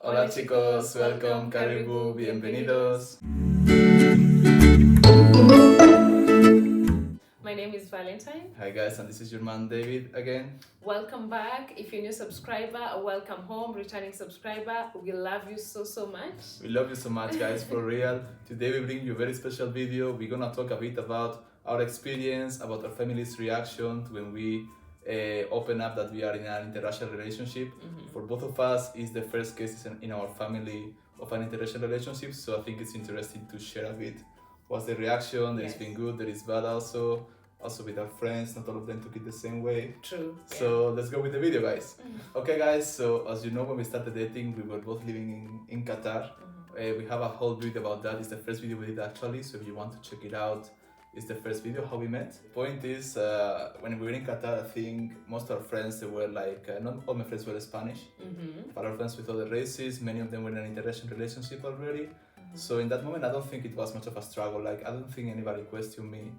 Hola chicos, welcome, karibu, bienvenidos. My name is Valentine. Hi guys, and this is your man David again. Welcome back. If you're a new subscriber, welcome home, returning subscriber. We love you so much. We love you so much guys, for real. Today we bring you a very special video. We're gonna talk a bit about our experience, about our family's reaction when we open up that we are in an interracial relationship. For both of us, it's the first case in our family of an interracial relationship, so I think it's interesting to share a bit what's the reaction. There has been good, there is bad also with our friends. Not all of them took it the same way. True. So let's go with the video, guys. Okay guys, so as you know, when we started dating, we were both living in Qatar. We have a whole video about that. It's the first video we did actually, so if you want to check it out, it's the first video how we met. Point is, when we were in Qatar, I think most of our friends, they were like, not all my friends were Spanish, but our friends with other races, many of them were in an interracial relationship already. So in that moment, I don't think it was much of a struggle. Like, I don't think anybody questioned me.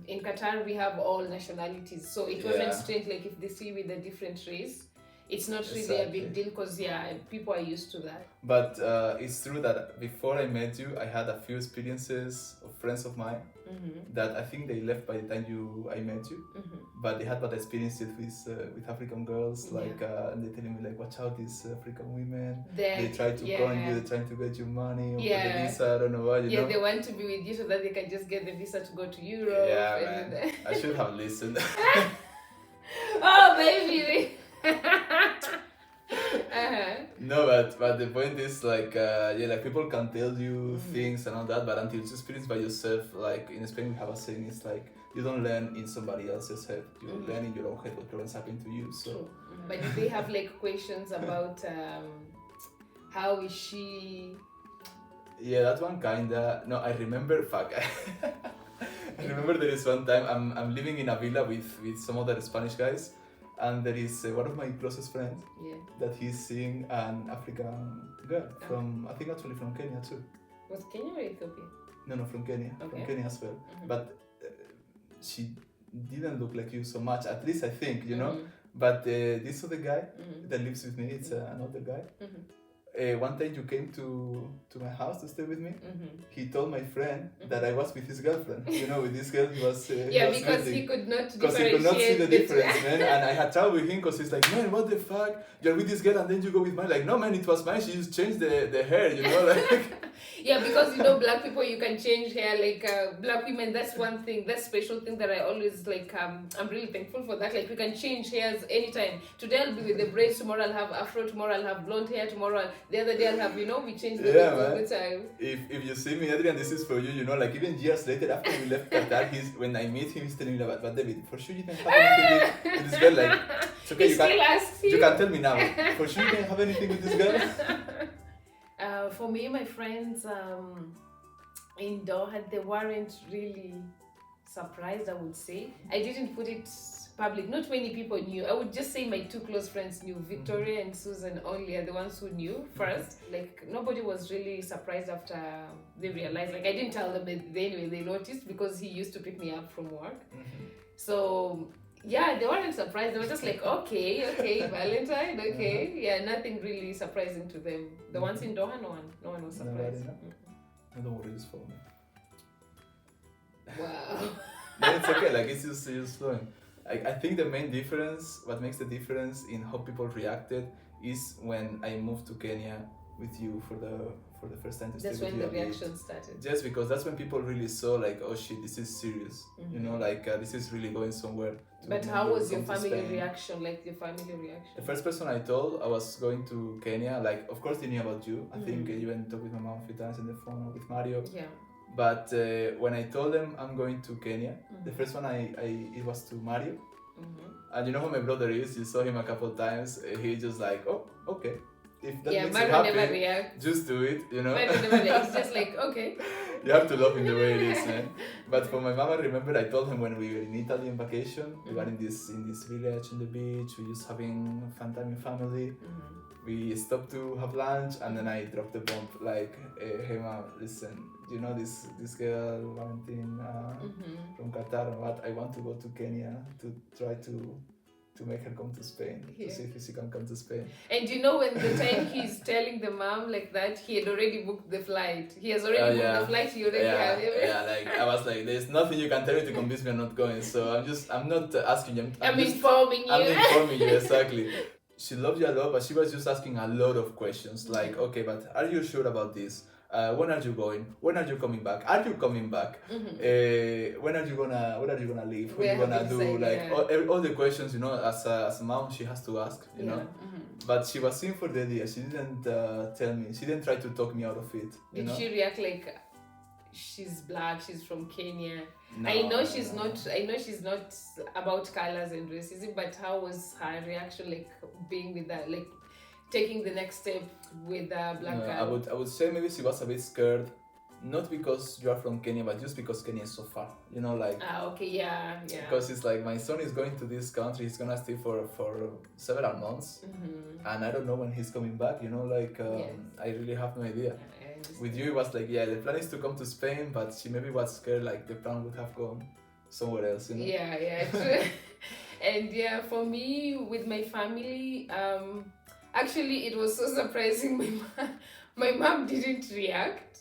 In Qatar, we have all nationalities, so it wasn't strange. Like if they see you with a different race, it's not really a big deal because people are used to that. But it's true that before I met you, I had a few experiences of friends of mine that I think they left by the time I met you. But they had bad experiences with African girls, like and they telling me like, watch out, these African women. They try to con you, they're trying to get you money or the visa, I don't know what, you know. They want to be with you so that they can just get the visa to go to Europe. Yeah, man. I should have listened. Oh, baby. No, but the point is like like people can tell you things and all that, but until you experience by yourself, like in Spain we have a saying, it's like you don't learn in somebody else's head, you learn in your own head what problems happen to you. So but do they have like questions about how is she? Yeah, that one kinda. No, I remember, I remember there is one time I'm living in a villa with some other Spanish guys. And there is one of my closest friends that he's seeing an African girl from, I think actually from Kenya too. Was Kenya or Ethiopia? No, from Kenya. Okay. From Kenya as well. But she didn't look like you so much, at least I think, you know. But this other guy that lives with me, it's another guy. One time you came to my house to stay with me. He told my friend that I was with his girlfriend. You know, with this girl he was because he could not see the difference, man. And I had trouble with him because he's like, man, what the fuck? You're with this girl and then you go with mine. Like, no, man, it was mine. She just changed the hair, you know, like. Because you know, black people, you can change hair. Like black women, that's one thing, that special thing that I always like. I'm really thankful for that. Like we can change hairs anytime. Today I'll be with the braids. Tomorrow I'll have afro. Tomorrow I'll have blonde hair. Tomorrow the other day I'll have, you know, we change the wigs all the time. If you see me, Adrian, this is for you. You know, like even years later after we left Qatar, when I meet him, he's telling me about, but David, for sure you can have anything with this girl. Like, it's okay, you can tell me now. For sure you can have anything with this girl. For me, my friends in Doha, they weren't really surprised, I would say. I didn't put it public. Not many people knew. I would just say my two close friends knew. Victoria and Susan only are the ones who knew first. Like nobody was really surprised after they realized. Like I didn't tell them, but anyway, they noticed because he used to pick me up from work. So they weren't surprised. They were just like, okay, Valentine, okay. Yeah, nothing really surprising to them. The ones in Doha, no one was surprised. I don't worry, it's for me. Wow. No, it's okay, like it's just flowing. I think the main difference, what makes the difference in how people reacted is when I moved to Kenya with you for the first time to stay with you. That's when the reaction started. Just because that's when people really saw like, oh shit, this is serious. You know, like this is really going somewhere. But how was your family reaction? Like your family reaction? The first person I told I was going to Kenya, like of course they knew about you. I think you even talked with my mom a few times on the phone or with Mario. Yeah. But when I told them I'm going to Kenya, the first one it was to Mario. And you know who my brother is? You saw him a couple of times. He just like, oh, okay. If that makes Mario you never reacts. happy, just do it, you know? Mario never reacts. It's just like, okay. You have to love him the way it is, man. But for my mom, I remember I told him when we were in Italy on vacation, we were in this village on the beach, we were just having fun time in family. We stopped to have lunch and then I dropped the bomb like, hey mom, listen, you know this girl, Valentine, from Qatar, and what, I want to go to Kenya to try to to make her come to Spain, to see if she can come to Spain. And you know, when the time he's telling the mom like that, he had already booked the flight. He has already booked the flight. He already have everything. Yeah, like I was like, there's nothing you can tell me to convince me I'm not going. So I'm not asking you. I'm informing you. I'm informing you, exactly. She loved you a lot, but she was just asking a lot of questions. Like, okay, but are you sure about this? When are you going? When are you coming back? Are you coming back? When are you gonna leave? What are you gonna do? Like all the questions, you know, as a mom, she has to ask, you know. But she was in for the idea. She didn't tell me. She didn't try to talk me out of it. Did she react like she's black? She's from Kenya. No, I know she's not. I know she's not about colors and racism. But how was her reaction, like being with that, like taking the next step with a black girl? I would say maybe she was a bit scared, not because you are from Kenya, but just because Kenya is so far. You know, like. Okay, yeah. Because it's like my son is going to this country. He's gonna stay for several months, and I don't know when he's coming back. You know, like I really have no idea. With you, it was like, the plan is to come to Spain, but she maybe was scared like the plan would have gone somewhere else. You know? Yeah, true. And for me, with my family, actually, it was so surprising. My mom didn't react.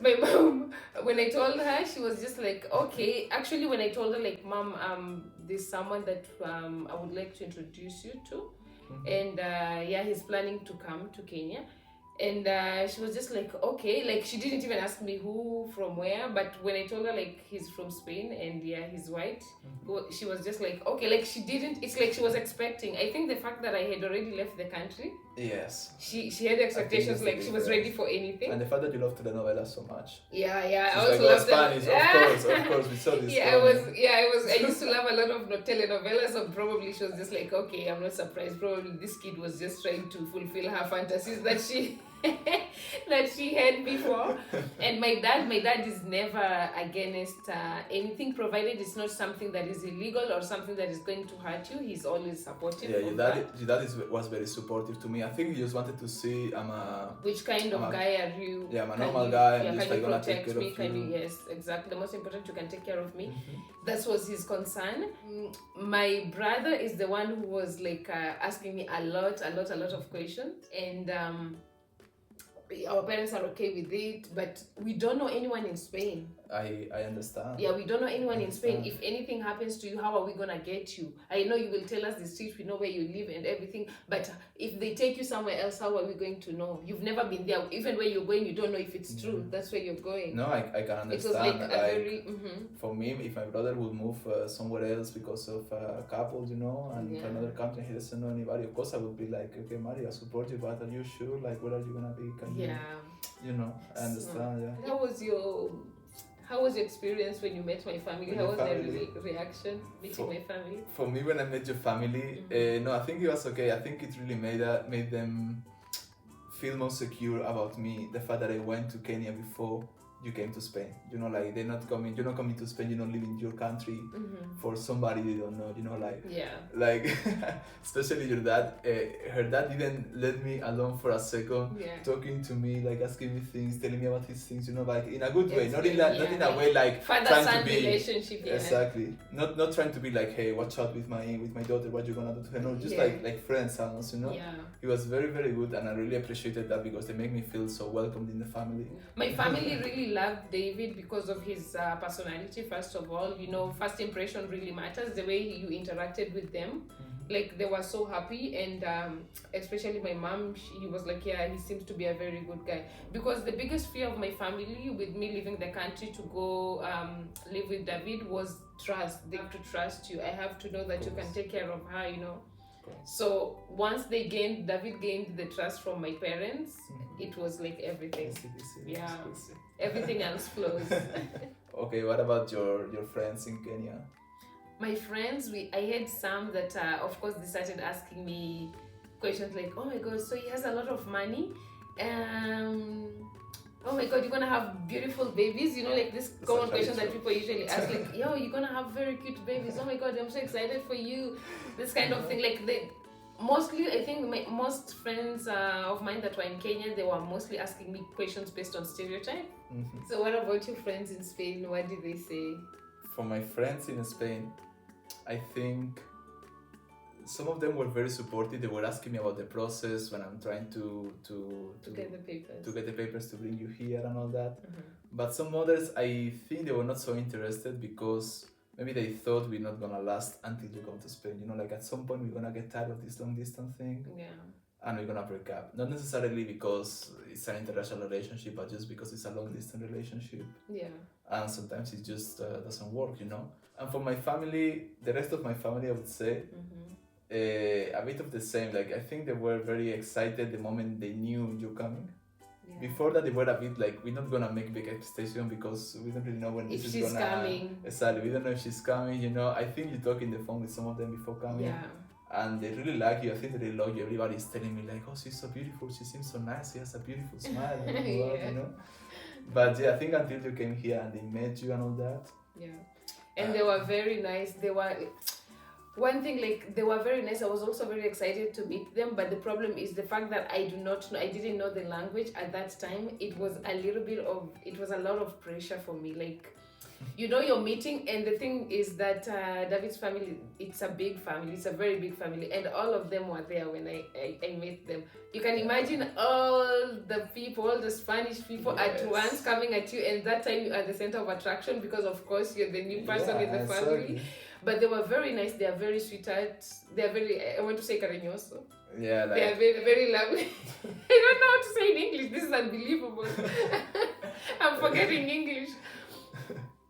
My mom, when I told her, she was just like, okay. Actually, when I told her, like, Mom, there's someone that I would like to introduce you to. And he's planning to come to Kenya. And she was just like, okay. Like, she didn't even ask me who, from where. But when I told her, like, he's from Spain and he's white, she was just like, okay. Like, she didn't, it's like she was expecting. I think the fact that I had already left the country. Yes. She had expectations, like, she was ready for anything. And the fact that you love telenovelas so much. Yeah. I also love Spanish, of course, we saw this. I used to love a lot of telenovelas, so probably she was just like, okay, I'm not surprised. Probably this kid was just trying to fulfill her fantasies that she had before. And my dad is never against anything, provided it's not something that is illegal or something that is going to hurt you. He's always supportive. Yeah, your dad was very supportive to me. I think he just wanted to see which kind of guy are you? Yeah, I'm a normal guy. Yeah, just can you gonna protect take me? care of you. Yes, exactly. The most important, you can take care of me. That was his concern. My brother is the one who was like asking me a lot of questions, and our parents are okay with it, but we don't know anyone in Spain. I understand. Yeah, we don't know anyone in Spain. If anything happens to you, how are we gonna get you? I know you will tell us the street, we know where you live and everything, but if they take you somewhere else, how are we going to know? You've never been there. Even where you're going, you don't know if it's true. That's where you're going. No, I can understand. It was like a very... For me, if my brother would move somewhere else because of a couple, you know, and to another country, he doesn't know anybody, of course I would be like, okay, Mario, I support you, but are you sure? Like, where are you gonna be? You know, I understand. How was your experience when you met my family? How was their reaction meeting my family? For me, when I met your family, no, I think it was okay. I think it really made them feel more secure about me. The fact that I went to Kenya before you came to Spain. You know, like you're not coming to Spain, you don't live in your country for somebody you don't know, you know, like like especially your dad, her dad didn't let me alone for a second, talking to me, like asking me things, telling me about his things, you know, like in a good way, not in a way like father-son relationship, exactly, not trying to be like, hey, watch out with my daughter, what you gonna do to her, no, just like friends almost, you know. He was very, very good, and I really appreciated that because they make me feel so welcomed in the family. My family really loved David because of his personality. First of all, you know, first impression really matters. The way you interacted with them, like they were so happy, and especially my mom, he was like, yeah, he seems to be a very good guy. Because the biggest fear of my family with me leaving the country to go live with David was trust. They have to trust you. I have to know that you can take care of her, you know. So once David gained the trust from my parents, it was like everything. Everything else flows. Okay, what about your friends in Kenya? My friends, I had some that of course they started asking me questions like, oh my god, so he has a lot of money, oh my god, you're gonna have beautiful babies, you know, like this common question that people usually ask, like, yo, you're gonna have very cute babies, oh my god, I'm so excited for you, this kind of thing. Like mostly, I think most friends of mine that were in Kenya, they were mostly asking me questions based on stereotype. So what about your friends in Spain? What did they say? For my friends in Spain, I think some of them were very supportive. They were asking me about the process when I'm trying to get the papers. To get the papers to bring you here and all that. Mm-hmm. But some others, I think they were not so interested because maybe they thought we're not gonna last until you come to Spain. You know, like at some point we're gonna get tired of this long distance thing. Yeah. And we're gonna break up. Not necessarily because it's an interracial relationship, but just because it's a long distance relationship. Yeah. And sometimes it just doesn't work, you know. And for my family, the rest of my family, I would say, a bit of the same. Like I think they were very excited the moment they knew you coming. Yeah. Before that, they were a bit like, we're not gonna make big expectation because we don't really know when if this she's is gonna. Coming. Exactly, we don't know if she's coming. You know, I think you talk in the phone with some of them before coming. Yeah. And they really like you. I think they really love you. Everybody's telling me like, oh, she's so beautiful. She seems so nice. She has a beautiful smile. And Yeah. You know. But yeah, I think until you came here and they met you and all that. Yeah. And they were very nice. They were one thing, like they were very nice. I was also very excited to meet them. But the problem is the fact that I didn't know the language at that time. It was a lot of pressure for me. Like, you know, you're meeting, and the thing is that David's family, it's a big family, it's a very big family, and all of them were there when I met them. You can imagine all the people, all the Spanish people at once coming at you, and that time you are the center of attraction because of course you're the new person in the family. Exactly. But they were very nice, they are very sweetheart, they are very, I want to say cariñoso. Yeah, like... They are very, very lovely. I don't know how to say in English, this is unbelievable. I'm forgetting English.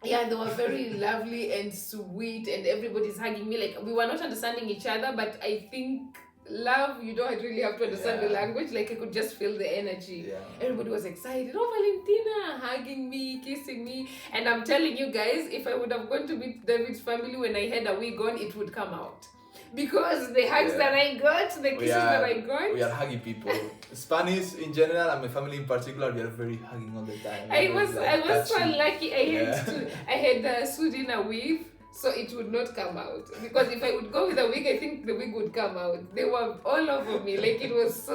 Yeah, they were very lovely and sweet, and everybody's hugging me. Like, we were not understanding each other, but I think love, you don't really have to understand the language. Like, I could just feel the energy. Yeah. Everybody was excited. Oh, Valentina, hugging me, kissing me. And I'm telling you guys, if I would have gone to meet David's family when I had a wig on, it would come out. Because the hugs that I got, the kisses that I got. We are huggy people. Spanish in general and my family in particular, we are very hugging all the time. I was so lucky. I had sewed in a weave, so it would not come out. Because if I would go with a wig, I think the wig would come out. They were all over me. Like it was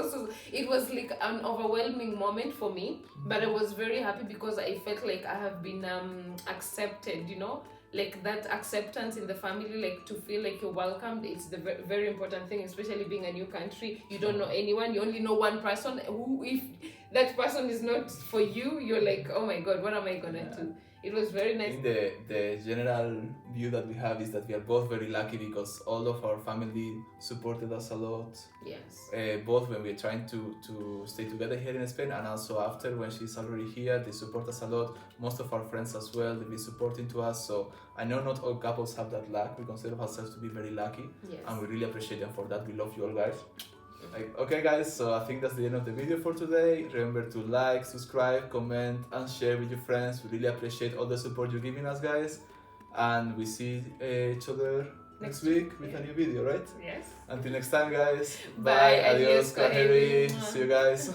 it was like an overwhelming moment for me. But I was very happy because I felt like I have been accepted, you know. Like that acceptance in the family, like to feel like you're welcomed, it's the very important thing, especially being a new country. You don't know anyone, you only know one person who, if that person is not for you, you're like, oh my god, what am I gonna do? It was very nice. I think the general view that we have is that we are both very lucky because all of our family supported us a lot. Yes. Both when we're trying to stay together here in Spain and also after when she's already here, they support us a lot. Most of our friends as well, they've been supporting to us. So I know not all couples have that luck. We consider ourselves to be very lucky. Yes. And we really appreciate them for that. We love you all guys. Okay guys, so I think that's the end of the video for today. Remember to like, subscribe, comment and share with your friends. We really appreciate all the support you're giving us guys. And we see each other next week with a new video, right? Yes. Until next time guys. Bye. Adios. See you guys.